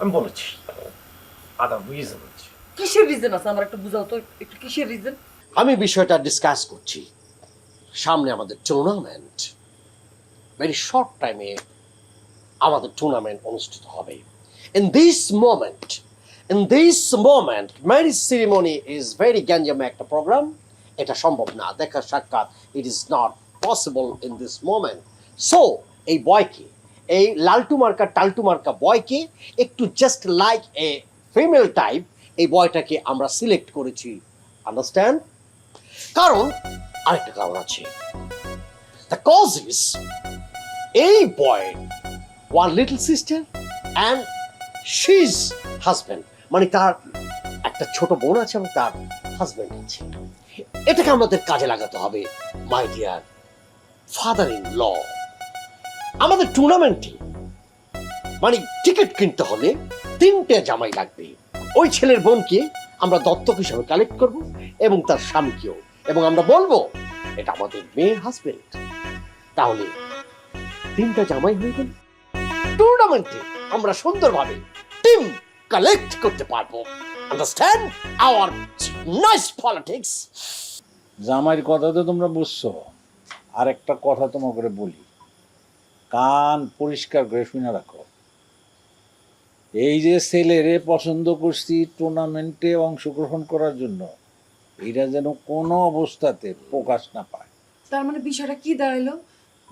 আমি বলেছি আদার রিজন আছে। কিসের রিজন আছে আমার একটু বুঝাও তো, একটু কিসের রিজন? আমি বিষয়টা ডিসকাস করছি। সামনে আমাদের টুর্নামেন্ট, ভেরি শর্ট টাইমে আমাদের টুর্নামেন্ট অনুষ্ঠিত হবে। In this moment marriage ceremony is very গ্যাঞ্জাম একটা প্রোগ্রাম। এটা সম্ভব না, দেখা সাক্ষাৎ it is not possible in this moment. So এই বয়কে, এই লালটু মার্কা টালটু মার্কা বয়কে একটু just like a female type এই বয়টাকে আমরা সিলেক্ট করেছি, আন্ডারস্ট্যান্ড? কারণ আরেকটা কারণ আছে। দ্য কজ ইজ এই boy one little sister and she's husband, মানে তার একটা ছোট বোন আছে এবং তার হাজব্যান্ড আছে। এটাকে আমাদের কাজে লাগাতে হবে my dear father in law. আমাদের টুর্নামেন্টে মানে টিকিট কিনতে হলে 3টে জামাই লাগবে। ওই ছেলের বোনকে আমরা দত্তক হিসাবে কালেক্ট করব এবং তার স্বামীকেও, এবং আমরা বলবো এটা আমাদের মেয়ের হাজবেন্ড। তাহলে 3টা জামাই হয়ে গেল। টুর্নামেন্টে আমরা সুন্দরভাবে টিম কালেক্ট করতে পারবো, আন্ডারস্ট্যান্ড আওয়ার নাইস পলিটিক্স। জামাইয়ের কথা তো তোমরা বুঝছো, আর একটা কথা তোমাকে করে বলি, কান পরিষ্কার করে শুনে রাখো। এই যে ছেলেরে পছন্দ করছি টুর্নামেন্টে অংশগ্রহণ করার জন্য, এটা যেন কোনো অবস্থাতে প্রকাশ না পায়। তার মানে বিষয়টা কি দাঁড়াইলো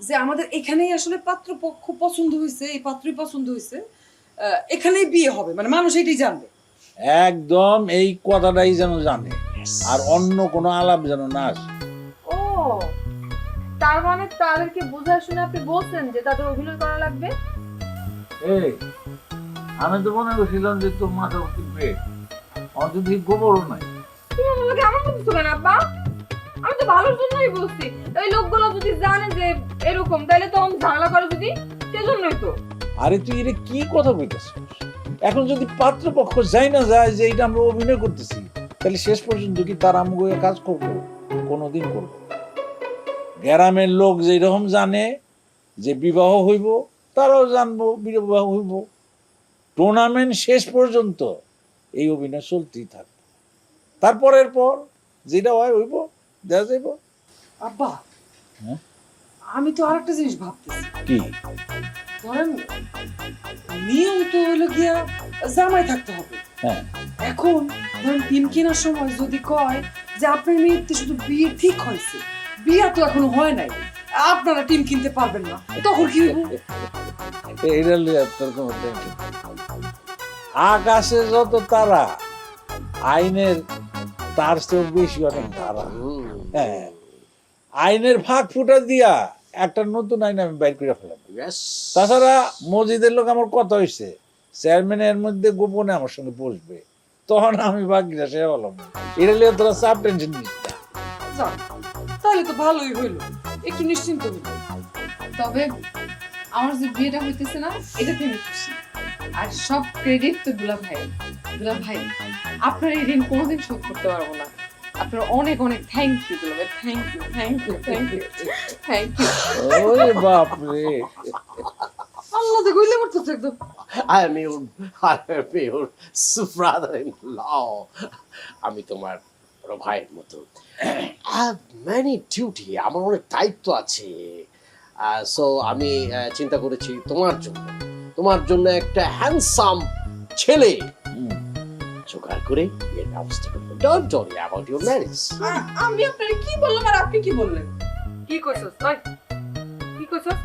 যে আমাদের এখানেই আসলে পাত্র পক্ষ পছন্দ হয়েছে, এই পাত্রই পছন্দ হয়েছে, এখানেই বিয়ে হবে, মানে মানুষ এটাই জানবে। একদম এই কথাটাই যেন জানে, আর অন্য কোনো আলাপ যেন না আসে। ও, তার মানে তাদেরকে বুঝায় শুনে আপনি বলছেন যে তাদের অভিনয় করা লাগবে? এই, আমি তো মনে করছিলাম যে তোর মাথা উঠবে, অন্তত গোবরও নাই। তুমি আমাকে আমার কথা শোনেন আব্বা, আমি তো ভালোর জন্যই বলছি। এই লোকগুলো যদি জানে যে এরকম, তাহলে তো আমি ঝামেলা করে যদি, সেজন্যই তো। আরে তুই এটা কি কথা বলতেছিস? এখন যদি পাত্রপক্ষ যাই না যায় যে এটা আমরা অভিনয় করতেছি, তাহলে শেষ পর্যন্ত কি তার আমগো কাজ করবো? কোনোদিন করবো? গ্রামের লোক যেরকম জানে যে বিবাহ হইব, তারাও জানবো বিবাহ হইব। টুর্নামেন্ট শেষ পর্যন্ত এই অভিনয় চলতেই থাকবে। তারপরের পর যেটা হয় হইব, দেখা যাইব। আব্বা, হ্যাঁ? আমি তো আরেকটা জিনিস ভাবতেছি। কি? ধরেন নিয়ম তো হলো গিয়া জামাই থাকতে হবে। হ্যাঁ, এখন ধরেন টিম কেনার সময় যদি কয় যে আপনার মেয়ের তো শুধু বিয়ে ঠিক হয়েছে, বিয়ে তো এখনো হয় নাই, আপনারা টিম কিনতে পারবেন না, তখন কি হইব? এইটা লিয়ে তোর কোনো টেনশন। আকাশে যত তারা, আইনের তার চেয়েও বেশি অনেক তারা। হ্যাঁ, আইনের ফাঁক ফুটা দিয়া একটা নতুন আইন আমি বাইর করে ফেলাম। তাছাড়া মসজিদের লোক আমার কথা হয়েছে, চেয়ারম্যান এর মধ্যে গোপনে আমার সঙ্গে বসবে, তখন আমি বাকিটা সে বললাম। এটা লিয়ে তোরা চাপ টেনশন নিস না। যাক, তাহলে তো ভালোই হইলো, একটু নিশ্চিন্ত হইল। তবে আমার যে বিয়েটা হইতেছে না, এটাতে আমি খুশি। আর সব ক্রেডিট তো দুলা ভাই। দুলা ভাই, আপনার এই ঋণ কোনোদিন শোধ করতে পারবো না। আপনার অনেক অনেক থ্যাংক ইউ দুলা ভাই, thank you, thank you, thank you, thank you. ওরে বাপ রে! আল্লাহ তো গইলে মরতেছে একদম। I am your brother-in-law. আমি তোমার বড় ভাইয়ের মতো। I have many duty, আমার অনেক দায়িত্ব আছে। সো আমি চিন্তা করেছি তোমার জন্য একটা হ্যান্ডসাম ছেলে জোগাড় করে বিয়ের ব্যবস্থা করবো। Don't worry about your marriage. আমি আপনারে কি বললাম আর আপনি কি বললেন? কি কইছস তুই? কি কইছস?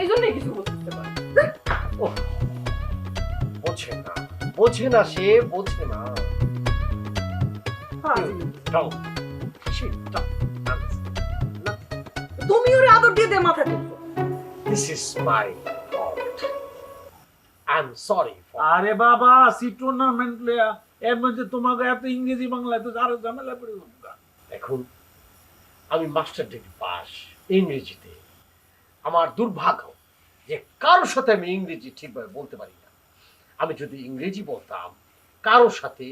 এই জন্যই কিছু বলতে পারে। বোঝে না সে বোঝে না। Don't. She don't understand. তুমি ওর আদর দিয়ে দে মাথা তুলছো। This is my fault. I'm sorry for আরে বাবা, সি টুর্নামেন্ট লিয়া এর মধ্যে তোমাকে এত ইংরেজি বাংলায় তো আরো ঝামেলা পড়ে যাবে। এখন আমি মাস্টার ডিগ্রি পাস ইংরেজিতে। আমার দুর্ভাগ্য যে কারোর সাথে আমি ইংরেজি ঠিকভাবে বলতে পারি না। আমি যদি ইংরেজি বলতাম কারোর সাথে,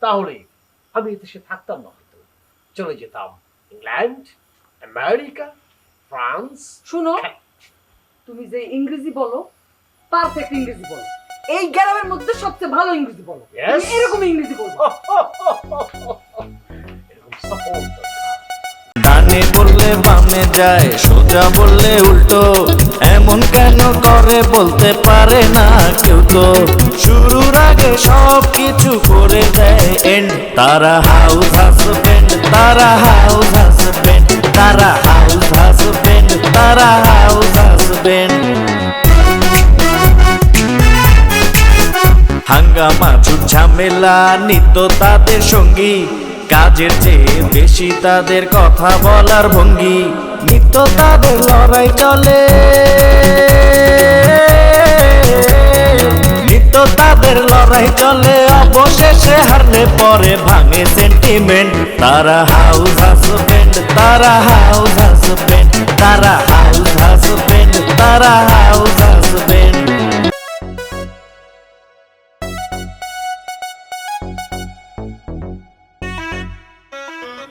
তাহলে আমি এদেশে থাকতাম না, হয়তো চলে যেতাম ইংল্যান্ড, আমেরিকা, ফ্রান্স। শুনো, তুমি যে ইংরেজি বলো পারফেক্ট ইংরেজি বলো। এই গ্রামের মধ্যে সবচেয়ে ভালো ইংরেজি বলো। Yes. তুমি এরকম ইংরেজি বলবো। এরকম support দরকার। ডানে বললে বামে যায়, সোজা বললে উল্টো, এমন কেন করে বলতে পারে না কেউ তো। শুরুর আগে সব কিছু করে দেয় এন্ড, তারা হাউস হাজবেন্ড, তারা হাউস হাজবেন্ড, তারা হাউস হাজবেন্ড, তারা হাউস হাজবেন্ড। হাঙ্গামা ঝুট ঝামেলা নিত্য তাদের সঙ্গী, কাজের চেয়ে বেশি তাদের কথা বলার ভঙ্গি। নিত্য তাদের লড়াই চলে, নিত্য তাদের লড়াই চলে, অবশেষে হারলে পরে ভাঙে সেন্টিমেন্ট। তারা হাউস হাজবেন্ড, তারা হাউস হাজবেন্ড, তারা হাউস হাজবেন্ড, তারা হাউস হাজবেন্ড।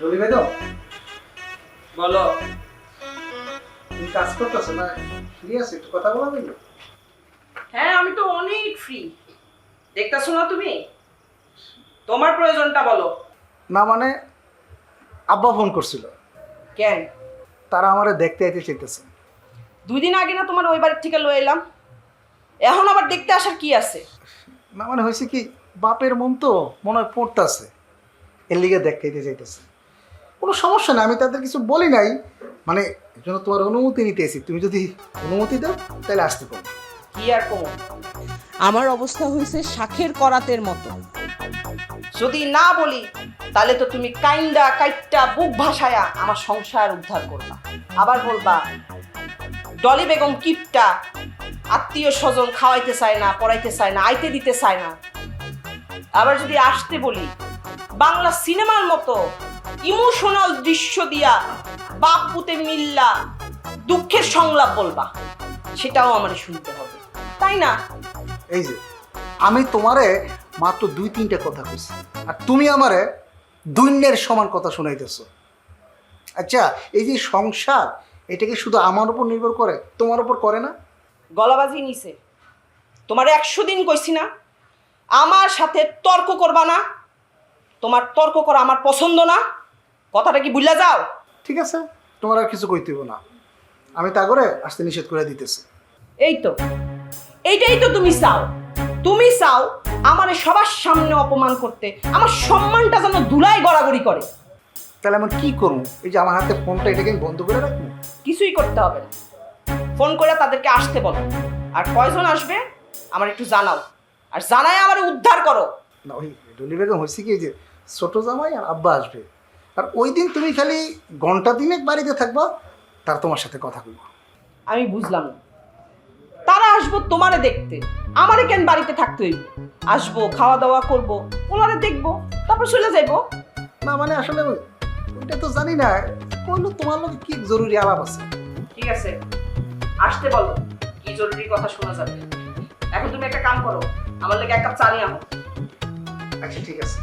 রবি ভাই, বলো, তুমি কাজ করতেছো না? ফ্রি আছো, একটু কথা বলা যাবে? হ্যাঁ, আমি তো অনেক ফ্রি। দেখতেছো না তুমি? তোমার প্রয়োজনটা বলো। না মানে, আব্বা ফোন করছিল, কেন? তারা আমারে দেখতে আইতে চাইতেছে। 2 দিন আগে না তোমার ওই বাড়ির থেকে লয়ে এলাম, এখন আবার দেখতে আসার কি আছে? না মানে হয়েছে কি, বাপের মন তো মনে হয় পড়তেছে, এর লিগে দেখতে আইতে চাইতেছে। কোনো সমস্যা না, আমি তাদের কিছু বলি নাই, মানে এর জন্য তোমার অনুমতি নিতে এসেছি। তুমি যদি অনুমতি দাও তাহলে আসতে পারো। কি আর কমো, আমার অবস্থা হয়েছে শাখের করাতের মতো। যদি না বলি তাহলে তো তুমি কাইন্ডা কাইটটা বুক ভাসায়া আমার সংসার উদ্ধার করবা। আবার বলবা ডলি বেগম কিপটা, আত্মীয় স্বজন খাওয়াইতে চায় না, পড়াইতে চায় না, আইতে দিতে চায় না। আবার যদি আসতে বলি, বাংলা সিনেমার মতো ইমোশনাল দৃশ্য দিয়া বাপ পুতে মিল্লা দুঃখের সংলাপ বলবা, সেটাও আমার শুনতে হবে, তাই না? এই যে আমি তোমারে মাত্র 2-3টা কথা কইছি, আর তুমি আমারে দৈন্যের সমান কথা শোনাইতেছো। আচ্ছা, এই যে সংসার, এটা কি শুধু আমার উপর নির্ভর করে, তোমার উপর করে না? গলাবাজি নিছে। তোমার 100 দিন কইছি না আমার সাথে তর্ক করবা না, তোমার তর্ক করা আমার পছন্দ না, কথাটা কি ভুলে যাও? ঠিক আছে, তোমার আর কিছু কইতেইব না, আমি তা করে আসতে নিষেধ করে দিতেছি। এই তো, এইটাই তো তুমি চাও। তুমি চাও আমারে সবার সামনে অপমান করতে, আমার সম্মানটা যেন ধুলায় গড়াগড়ি করে। তাহলে আমি কি করবো? এই যে আমার হাতে ফোনটা, এটাকে আমি বন্ধ করে রাখবো? কিছুই করতে হবে না, ফোন করে তাদেরকে আসতে বলো, আর কয়জন আসবে আমার একটু জানাও, আর জানায় আমার উদ্ধার করো। না, ওই ডলি বেগম হয়েছে কি, যে ছোট জামাই আর আব্বা আসবে, আর ওই দিন তুমি খালি ঘন্টা দিনেক বাড়িতে থাকবা, তার তোমার সাথে কথা বলবো। আমি বুঝলাম না, তারা আসবো তোমারে দেখতে, আমারে কেন বাড়িতে থাকতে হইব? আসবো, খাওয়া দাওয়া করবো, ওনারে দেখবো, তারপর চলে যাইবো। না মানে আসলে ওইটা তো জানি না, কইলো তোমার লোক কি জরুরি আলাপ আছে। ঠিক আছে, আসতে বলো, কি জরুরি কথা শোনা যাবে। এখন তুমি একটা কাম করো, আমার লাগে 1 কাপ চা নিয়ে আনো। আচ্ছা ঠিক আছে।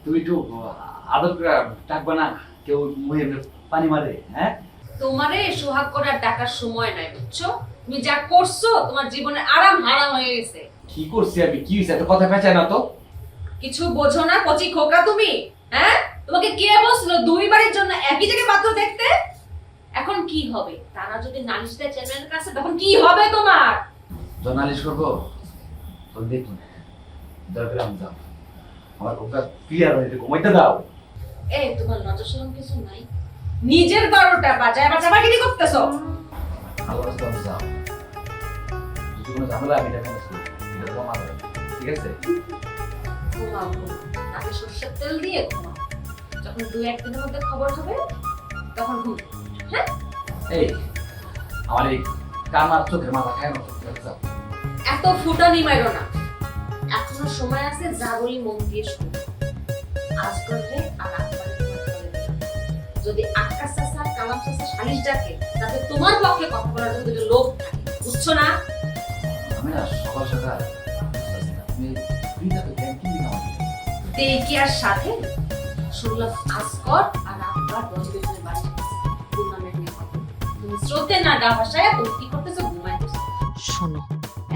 তুমি একটু আদর করে ডাকবা না, কেউ মুখে পানি মারে। হ্যাঁ, তোমারে সোহাগ করার ডাকার সময় নাই, বুঝছো? তুমি যা করছো তোমার জীবনে আরাম হারাম হয়ে গেছে। কি করছি আমি? কি হয়েছে? এত কথা পেঁচায় না তো। কিছু বোঝো না, কচি খোকা তুমি। হ্যাঁ, তোমাকে কে বলছিল 2 বাড়ির জন্য একই জায়গায় পাত্র দেখতে? এখন কি হবে? তারা যদি নালিশ দেয় চেয়ারম্যানের কাছে, তখন কি হবে তোমার? নালিশ করবো তো দেখুন, দরকার আমি যাও, আমার ওটা ক্লিয়ার হয়ে ঘুমাইতে দাও। এই তোমার লজ্জা শরম কিছু নাই? নিজের 12টা বাজায় বাজায় কি করতেছো? ভালোবাসতে আমি যাও, যদি কোনো ঝামেলা আমি দেখা না, ঠিক আছে? ঘুমাও, নাকে সরষের তেল দিয়ে ঘুমাও। যখন 2-1 দিনের মধ্যে খবর হবে তখন ঘুম। হ্যাঁ, এই আমার এই কামার চোখের মাথা খায় না, যাও। এত ফুটানি মাইরো না, এখনো সময় আছে, যা বলি মন দিয়ে শুনো। আসগরকে আর আকবরকে তোমার দলে নিলাম। যদি আকাশ চাচা কালাম চাচা সালিশ ডাকে তাতে তোমার পক্ষে কথা বলার জন্য দুটো লোক থাকে, বুঝছো না? আমি না সকাল সকাল আপনি ফ্রি থাকতে ক্যান্টিন দিকে আমাকে দেখি আর সাথে শুনলাম আসগর আর আকবর রজনীকান্তের বাড়ি টুর্নামেন্ট নিয়ে কথা। তুমি স্রোতে না গা ভাসায় তুমি কি করতেছো? ঘুমাইতেছো। শোনো,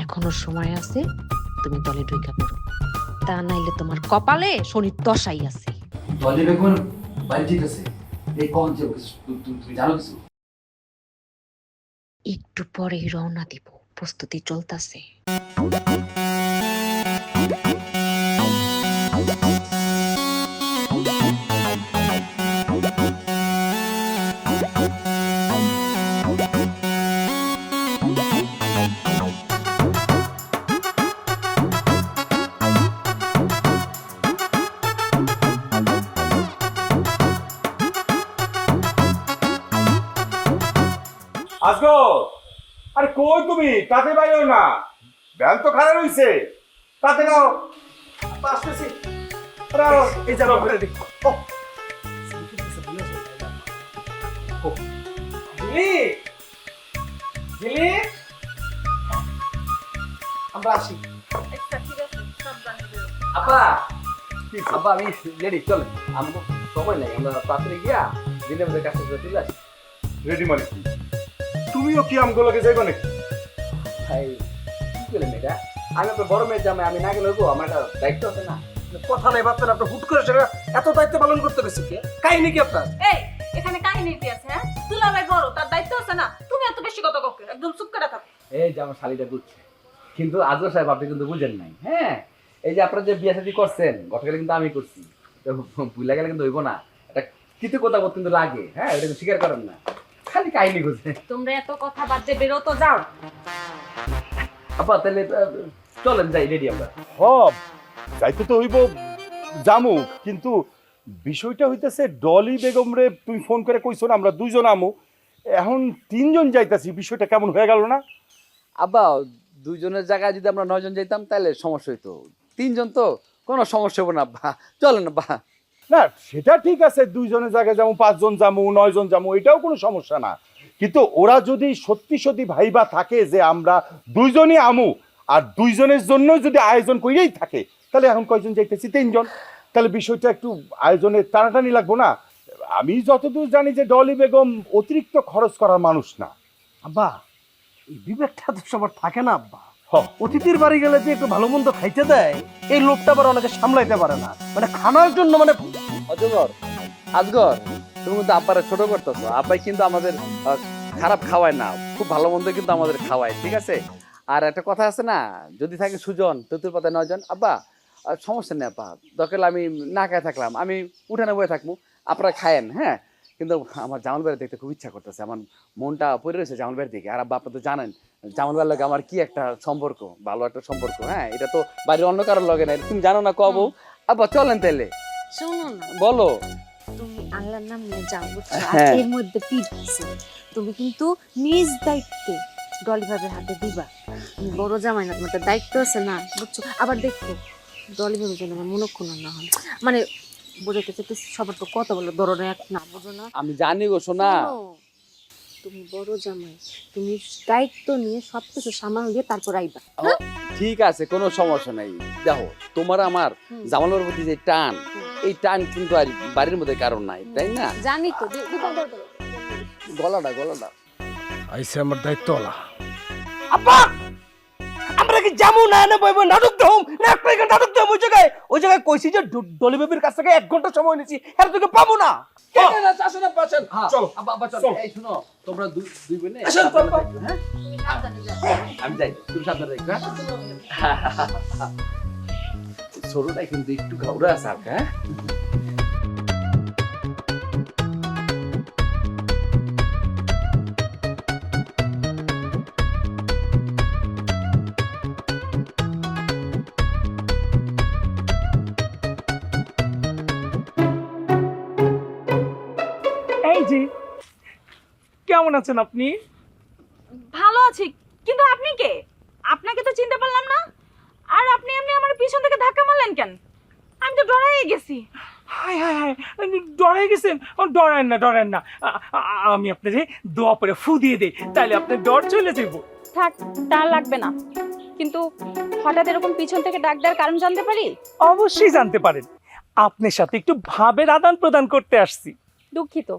এখনো সময় আছে, তুমি দলে ঢুইকা পড়ো, তা নাইলে তোমার কপালে শনির দশাই আছে। দলে বেগুন বাড়ি যেতেছে এই কোন যে তুমি জানো কিছু? একটু পরেই রওনা দিব, প্রস্তুতি চলতেছে। আসগো, আরে কই তুমি? তাতে বাইও না, ভ্যান তো খারাপ হইছে। তাতে নাও, আসতেছি। এই যাবো করে দিই। আমরা আসি। আপা আপা আমি রেডি, চলেন। আমাকে সময় নেই, আমরা তাড়াতাড়ি গিয়া দিনের মধ্যে কাছে চলে আসি। রেডি মানে কি? তুমিও কি আমগুলোকে যাইবা নাকি? ভাই কি করলেন এটা? আমি আপনার বড় মেয়ের জামাই, আমি না গেলে হবো? আমার একটা দায়িত্ব আছে না? কথা নাই বার্তা না, আপনার হুট করে সেটা এত দায়িত্ব পালন করতে গেছে কি? কাহিনী কি আপনার? এই এখানে কাহিনী কি আছে? হ্যাঁ, দুলাভাই বড়, তার দায়িত্ব আছে না? তুমি এত বেশি কথা কও, একদম চুপ করে থাকো। এই যে আমার শালিটা বুঝছে, কিন্তু আজও সাহেব আপনি কিন্তু বুঝেন নাই। হ্যাঁ, এই যে আপনারা যে বিয়ে শাদী করছেন গতকালে কিন্তু আমি করছি, ভুলে গেলে কিন্তু হইব না। একটা কিছু কথা বলতে কিন্তু লাগে। হ্যাঁ, এটা কিন্তু স্বীকার করেন না, খালি কাহিনী খুঁজে। তোমরা এত কথা বাদ দিয়ে বেরো তো, যাও। আপা তাহলে চলেন যাই, রেডি আমরা। হব যাইতে তো হইব, জামু, কিন্তু বিষয়টা হইতেছে ডলি বেগম রে তুমি ফোন করে কইছো না আমরা দুইজন আমু, এখন তিনজন যাইতাছি, বিষয়টা কেমন হয়ে গেল না? আব্বা দুইজনের জায়গায় যদি আমরা 9 জন যাইতাম তাহলে সমস্যা হইতো, 3 জন তো কোনো সমস্যা হবে না। আব্বা চলেন আব্বা। না সেটা ঠিক আছে, দুইজনের জায়গায় যাবো, 5 জন যাবো, 9 জন যাবো, এটাও কোনো সমস্যা না। কিন্তু ওরা যদি সত্যি সত্যি ভাইবা থাকে যে আমরা দুইজনই আমু আর দুইজনের জন্য যদি আয়োজন করেই থাকে, তাহলে এখন কয়জন যাইতেছি? 3 জন। তাহলে বিষয়টা একটু আয়োজনের টানাটানি লাগবো না? আমি যতদূর জানি যে ডলি বেগম অতিরিক্ত খরচ করার মানুষ না। আব্বা, এই বিবেকটা তো সবার থাকে না আব্বা। অতিথির বাড়ি গেলে যে একটু ভালো মন্দ খাইতে দেয়, এই লোকটা আবার অনেকে সামলাইতে পারে না। মানে খানার জন্য মানে অজগর আজগর তুমি কিন্তু আব্বারে ছোট করতেছো। আব্বাই কিন্তু আমাদের খারাপ খাওয়ায় না, খুব ভালো মন্দ কিন্তু আমাদের খাওয়ায়, ঠিক আছে? আর একটা কথা আছে না, যদি থাকে সুজন চতুর পাতায় 9 জন। আব্বা সমস্যা নেই আব্বা, দরকার হলে আমি না খায় থাকলাম, আমি উঠানে বয়ে থাকবো, আপনারা খায়েন। হ্যাঁ, কিন্তু আমার জামাল বাড়ি দেখতে খুব ইচ্ছা করতেছে, আমার মনটা পড়ে রয়েছে জামাল বাড়ির দিকে। আর আব্বা আপনার তো জানেন জামাল বাড়ির লগে আমার কি একটা সম্পর্ক, ভালো একটা সম্পর্ক। হ্যাঁ, এটা তো বাড়ির অন্য কারোর লগে নাই, তুমি জানো না কব। আব্বা চলেন তাইলে। শোনো না, বলো। তুমি আল্লাহর নাম নিয়ে যাও, বুঝছো? আর হ্যাঁ। এর মধ্যে টিপ আছে, তুমি কিন্তু নিজ দায়িত্বে ডলি ভাবের হাতে দিবা। তুমি বড় জামাই না, তোমার একটা দায়িত্ব আছে না, বুঝছো? আবার দেখো ডলি ভাবের জন্য আমার মনক্ষণ না হয়, মানে বোঝাতে চাইতে সবার তো কত বলো ধরনের এক না, বুঝো না? আমি জানি গো সোনা। শোনো, তুমি বড় জামাই, তুমি দায়িত্ব নিয়ে সবকিছু সামাল দিয়ে তারপর আইবা। ঠিক আছে, কোনো সমস্যা নাই। দেখো তোমার আমার জামালের প্রতি যে টান, এই টান কিন্তু আর বাড়ির মধ্যে কারণ নাই, তাই না? জানি তো গলাটা গলাটা আইসে আমার দায়িত্বওয়ালা। আব্বা, আমরা কি যাবো না না বইব নাটক দেব না? একটা নাটক দেব ওই জায়গায় কইছি যে ডলি বেবির কাছ থেকে 1 ঘন্টা সময় নিছি, এর তোকে পাবো না। চলো আব্বা চলো। এই শুনো, তোমরা দুই বোনে আসেন তো আব্বা। হ্যাঁ, আমি যাই, তুমি সাবধানে দেখো। ছোটটাই কিন্তু একটু ঘাউড়া আছে আর। হ্যাঁ, এই যে কেমন আছেন আপনি? ভালো আছি, কিন্তু আপনি কে? আপনাকে তো চিনতে পারলাম না। আর আপনি এমনি আমার পিছন থেকে ধাক্কা মারলেন কেন? আমি তো ডরাই গেছি। হায় হায় হায়, ডরাই গেছেন? ডরেন না। আমি আপনারে দোয়া পরে ফু দিয়ে দেই, তাহলে আপনার ডর চলে যাবো। থাক, তার লাগবে না। কিন্তু হঠাৎ এরকম পিছন থেকে ডাক দেওয়ার কারণ জানতে পারি? অবশ্যই জানতে পারেন, আপনার সাথে একটু ভাবের আদান প্রদান করতে আসছি। দুঃখিত,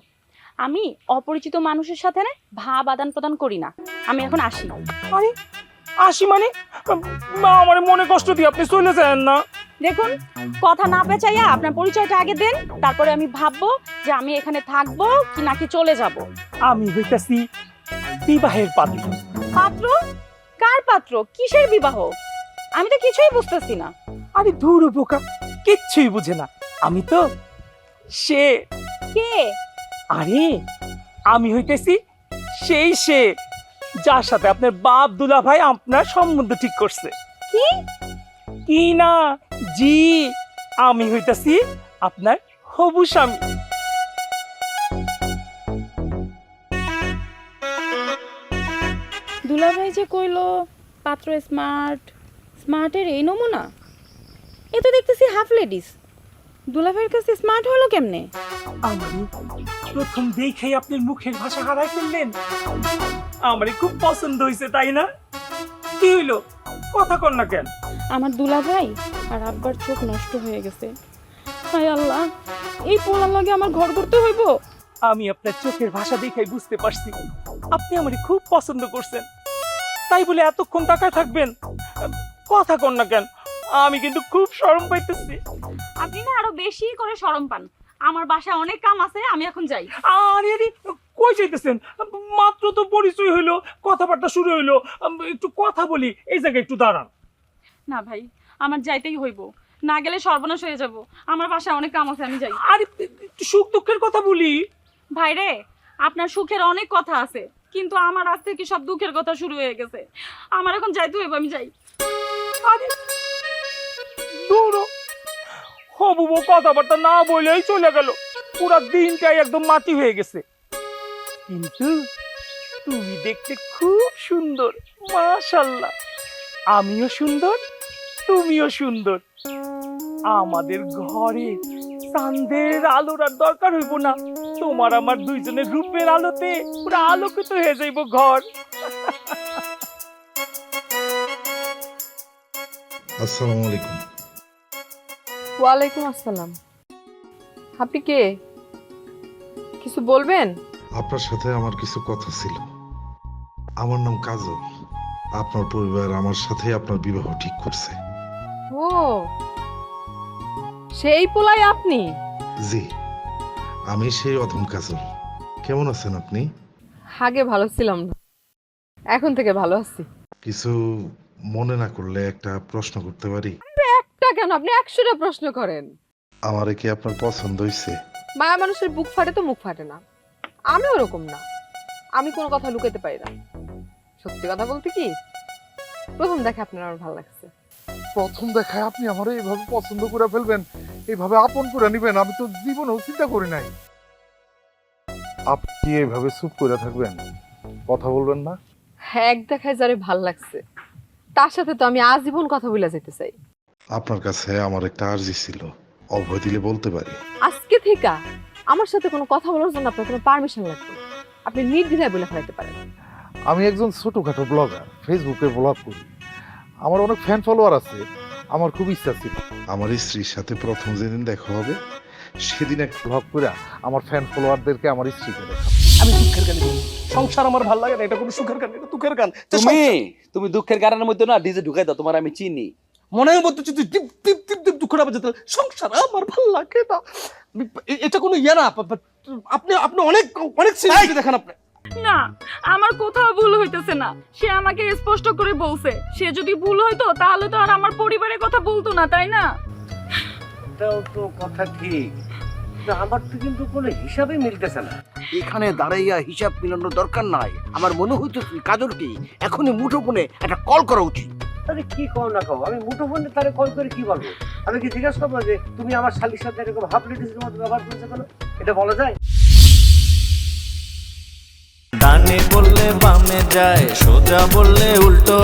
আমি অপরিচিত মানুষের সাথে না ভাব আদান প্রদান করি না। আমি এখন আসি। আরে আসি মানে? আমার মনে কষ্ট দিয়ে আপনি চলে যান না। দেখুন, কথা না পেঁচাইয়া আপনার পরিচয়টা আগে দেন, তারপরে আমি ভাববো যে আমি এখানে থাকবো কি নাকি চলে যাব। আমি হইতাছি বিবাহের পাত্র। পাত্র? কার পাত্র? কিসের বিবাহ? আমি তো কিছুই বুঝতেছি না। আরে ধুর বোকা, কিচ্ছুই বুঝে না। আমি তো সে। কে? আরে আমি হইতেছি সেই সে যার সাথে আপনার বাপ দুলা ভাই আপনার সম্বন্ধ ঠিক করছে। কি? কি না, জি, আমি হইতেছি আপনার হবু স্বামী। দুলাভাই যে কইলো পাত্র স্মার্টের এই নমুনা, এ তো দেখতেছি হাফ লেডিস। দুলাভাইয়ের কাছে স্মার্ট হলো কেমনে? আমারই প্রথম দেখেই আপনার মুখের ভাষা হারাই ফেললেন। আমারই খুব পছন্দ হয়েছে, তাই না? কি হইলো, কথা কর না কেন? আমার দুলাভাই আর আব্বার চোখ নষ্ট হয়ে গেছে। হায় আল্লাহ, এই পোলার লগে আমার ঘর করতে হইব। আমি আপনার চোখের ভাষা দেখেই বুঝতে পারছি আপনি আমারই খুব পছন্দ করছেন। তাই বলে এতক্ষণ তাকায় থাকবেন? কথা কর না কেন? আমি কিন্তু খুব শরম পাইতেছি। আপনি না আরো বেশি করে শরম পান। আমার বাসায় অনেক কাম আছে, আমি এখন যাই। আরে আরে, কই যাইতেছেন? মাত্র তো পরিচয় হইলো, কথাবার্তা শুরু হইলো, একটু কথা বলি, এই জায়গায় একটু দাঁড়ান। না ভাই, আমার যাইতেই হইব, না গেলে সর্বনাশ হয়ে যাব। আমার বাসায় অনেক কাম আছে, আমি যাই। আরে একটু সুখ দুঃখের কথা বলি। ভাই রে, আপনার সুখের অনেক কথা আছে, কিন্তু আমার আজ থেকে সব দুঃখের কথা শুরু হয়ে গেছে। আমার এখন যাইতে হইব, আমি যাই। আরে দূর হবু বউ কথাবার্তা না বলেই চলে গেল, পুরা দিনটাই একদম মাটি হয়ে গেছে। কিন্তু তুমি দেখতে খুব সুন্দর, মাশাআল্লাহ। আমিও সুন্দর, তুমিও সুন্দর। আমাদের ঘরে চাঁদের আলোর আর দরকার হইব না, তোমার আমার দুইজনের রূপের আলোতে পুরো আলোকিত হয়ে যাইব ঘর। আসসালামু আলাইকুম। ওয়ালাইকুম আসসালাম। আপনি কে? কিছু বলবেন? আপনার সাথে আমার কিছু কথা ছিল। আমার নাম কাজল। আপনার পরিবার আমার সাথে আপনার বিবাহ ঠিক করছে। ও, সেই পোলাই আপনি? জি, আমি সেই অধম কাজল। কেমন আছেন আপনি? আগে ভালো ছিলাম না, এখন থেকে ভালো আছি। কিছু মনে না করলে একটা প্রশ্ন করতে পারি? একটা কেন, আপনি 100টা প্রশ্ন করেন। আমারে কি আপনার পছন্দ হয়েছে? মায়া মানুষের বুক ফাটে তো মুখ ফাটে না। আমি ওরকম না, আমি কোনো কথা লুকাতে পারি না। সত্যি কথা বলতে কি, প্রথম দেখে আপনার আমার ভালো লাগছে। প্রথম দেখায় আপনি আমার এইভাবে পছন্দ করে ফেলবেন, এইভাবে আপন করে নেবেন, আমি তো জীবনেও চিন্তা করি নাই। আপনি এইভাবে চুপ করে থাকবেন, কথা বলবেন না? এক দেখায় যারে ভাল লাগছে তার সাথে তো আমি আজীবন কথা বলে যেতে চাই। আপনার কাছে আমার একটা আর্জি ছিল, অভয় দিলে বলতে পারি? আজকে থেকে আমার সাথে কোনো কথা বলার জন্য আপনার কোনো পারমিশন লাগবে না, আপনি নির্দ্বিধায় বলে ফেলাতে পারেন। আমি একজন ছোটখাটো ব্লগার, ফেসবুকে ব্লগ করি, আমার অনেক ফ্যান ফলোয়ার আছে। আমার খুব ইচ্ছা ছিল আমার স্ত্রীর সাথে প্রথম যেদিন দেখা হবে সেদিন এক ব্লগ করে আমার ফ্যান ফলোয়ারদেরকে আমার স্ত্রীকে দেখাবো। আমি দুঃখের গান গাই। সংসার আমার ভালো লাগে না, এটা কোনো সুখের গান, এটা দুঃখের গান। তুমি দুঃখের গানের মধ্যে না ডিজে ঢুকাই দাও, তোমার আমি চিনি। মনের মধ্যে যদি টিপ টিপ টিপ টিপ দুঃখটা বাজে, তাহলে সংসার আমার ভালো লাগে না। এটা কোনো ইয়ে না। আপনি আপনি অনেক অনেক সিরিয়াস দেখেন আপনি। না, আমার কোথাও ভুল হইতেছে না। সে আমাকে স্পষ্ট করে বলছে, সে যদি ভুল হইতো তাহলে তো আর আমার পরিবারের কথা বলতো না, তাই না? এটাও তো কথা ঠিক, আমার তো কিন্তু কোনো হিসাবে মিলতেছে না। এখানে দাঁড়াইয়া হিসাব মিলানোর দরকার নাই। আমার মনে হইতো কাজলকে এখনই মুঠোফোনে একটা কল করা উচিত। আরে কি কও না কও, আমি মুঠোফোনে তারে কল করে কি বলবো? আমি কি জিজ্ঞাসা করবো যে তুমি আমার শালির সাথে এরকম হাফ লেডিসের মতো ব্যবহার করেছো কেন? এটা বলা যায়? ডানে বললে বামে যায়, সোজা বললে উল্টো,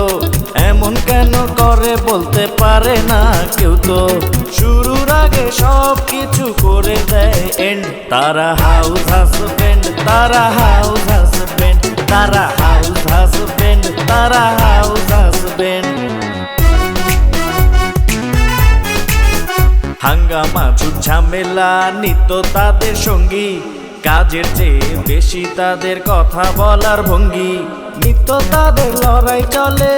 এমন কেন করে বলতে পারে না কেউ তো। শুরুর আগে সব কিছু করে দেয় এন্ড। তারা হাউস হাজবেন্ড, তারা হাউস হাজবেন্ড, তারা হাউস হাজবেন্ড, তারা হাউস হাজবেন্ড। হাঙ্গামা ঝুট ঝামেলা নিত্য তাদের সঙ্গী, কাজের চেয়ে বেশি তাদের কথা বলার ভঙ্গি, নিত্য তাদের লড়াই চলে।